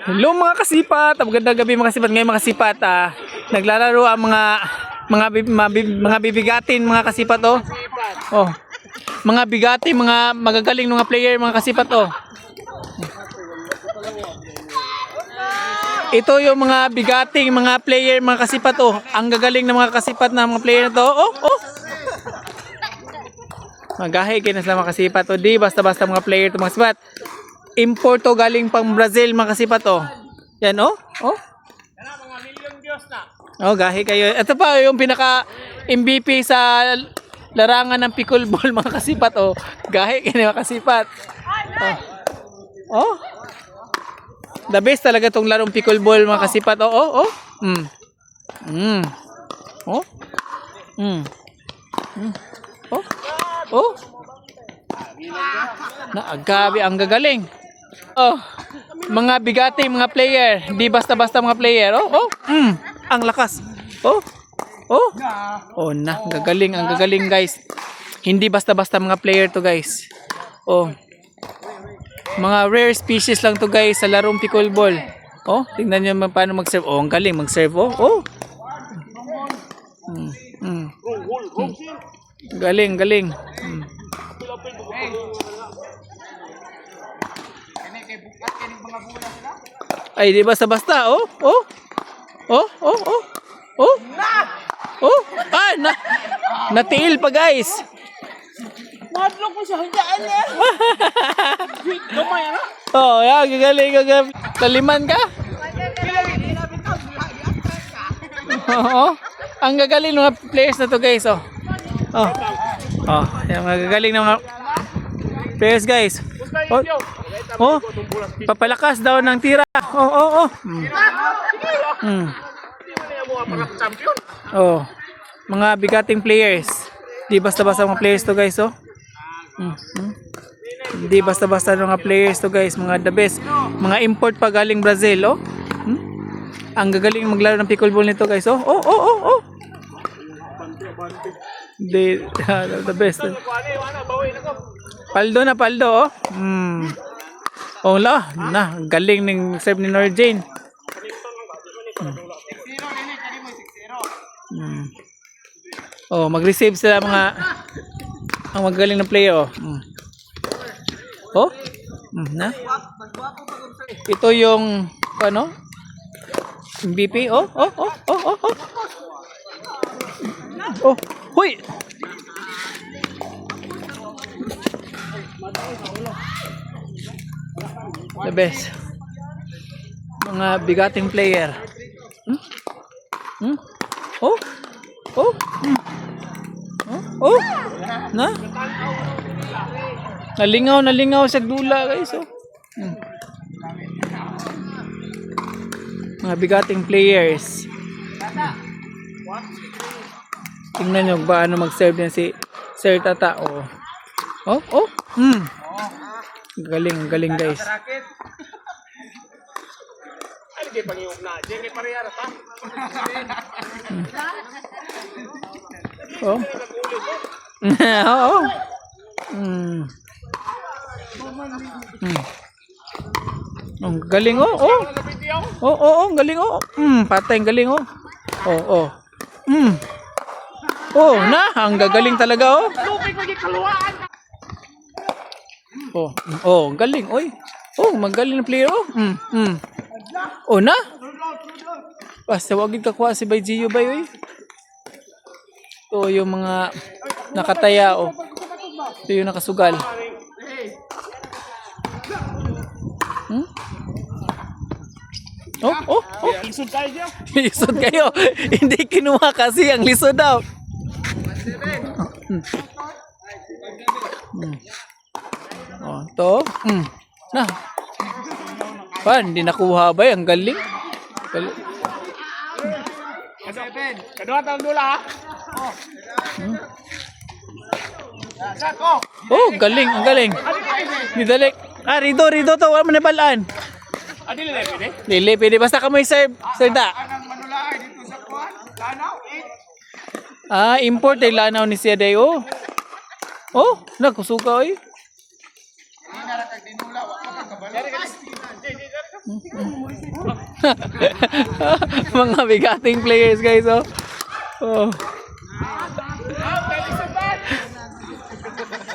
Hello mga kasipat, magandang gabi mga kasipat. Ngayon mga kasipat, naglalaro ang mga bibigatin mga kasipat oh. Oh. Mga bigati, mga magagaling mga player mga kasipat oh. Ito yung mga bigating mga player mga kasipat oh. Ang gagaling ng mga kasipat na mga player na to. Oh, oh. Magahe kina sa mga kasipat oh. Di basta-basta mga player to mga kasipat. Import to galing pang Brazil mga kasipat oh. Yan oh. Oh. Yan ang mga milyong Diyos na. Oh, gahi kayo. Ito pa yung pinaka MVP sa larangan ng pickleball mga kasipat oh. Gahi kayo mga kasipat. Oh. Oh. The best talaga tong larong pickleball mga kasipat oh. Oh. Oh. Oh. Oh. Oh. Naagabi ang gagaling. Oh, mga bigating mga player, di basta-basta mga player. Oh, oh. Ang lakas. Oh. Oh. Oh na, gagaling, ang gagaling guys. Hindi basta-basta mga player to guys. Oh. Mga rare species lang to guys sa larong pickleball. Oh, tingnan niyo paano mag-serve. Oh, ang galing mag-serve. Oh. Oh. Galing, galing. Ay, di basta-basta. Oh, oh. Oh, oh, oh. Oh. Oh. Ah, natiil pa, guys. Madlok mo siya, hanggaan niya. Gamay, ano? Oh, yan, gagaling, gagaling. Taliman ka? Oo. Ang gagaling ng mga players na to, guys. Oh. Oh. Oh, yung mga gagaling ng mga players, guys. Oh. Oh, papalakas daw ng tira. Oh, oh, oh. Oh, mga bigating players. Di basta-basta mga players to guys, oh. Di basta-basta mga players to guys, mga the best. Mga import pa galing Brazil, oh. Ang gagaling maglaro ng pickleball nito guys, oh. Oh, oh, oh, oh. The best. Paldo na, paldo, oh. Oh la, na galing ng serve ni Norjane. Oh, mag-receive sila mga ang magaling na player oh. Oh? Na? Ito yung ano? MVP oh, oh, oh, oh, oh, oh. Oh, huy. The best. Mga bigating player. Oh. Oh. Oh. Na? Nalingaw sa dula guys oh. Mga bigating players. Tingnan nyo ba ano mag-serve din si Sir Tata oh. Oh, oh. Galing, galing guys. Ay, di pangiyog na. Di kay parehara ta. Oh. Oo. Ang galing oh. Oh. Oh, oh, oh, galing oh. Patay ang galing oh. Oh, oh. Oh, na, ang gagaling talaga oh. Lupig maging kaluwaan. Oh, oh, galing oy. Oh, magaling na player oh. Oh na. Basta wag ka kuha si Baygio bay oy. Ito yung mga nakataya oh. Ito yung nakasugal. Oh, oh, oh. Lisod tayo siya. Lisod kayo. Hindi kinuha kasi ang lisod daw. Oh, to. Na. Pan, hindi nakuha ba? Ang galing. Galing. Kadua taong dula ha. Sako. Oh, galing, ang galing. Nidalik. Ah, rido to. Wala man nabalaan. Adili na pwede. Dili, pwede. Basta ka may serve. Serve da. Anang manulaay dito sa kuwan. Lanaw, Ah, import ay lanaw ni siya day. Oh. Oh, nakusuka oy. Hindi na lang dinula. Wala ka kabalo. Mga bigating players guys, oh. Oh.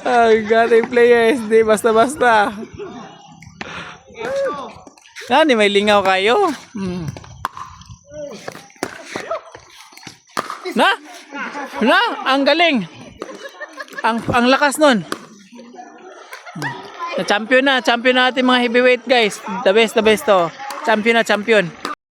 Bigating players, di basta-basta. Nani, may lingaw kayo? Na? Ang galing. Ang lakas nun. Champion na ating mga heavyweight guys. The best to. Champion na champion.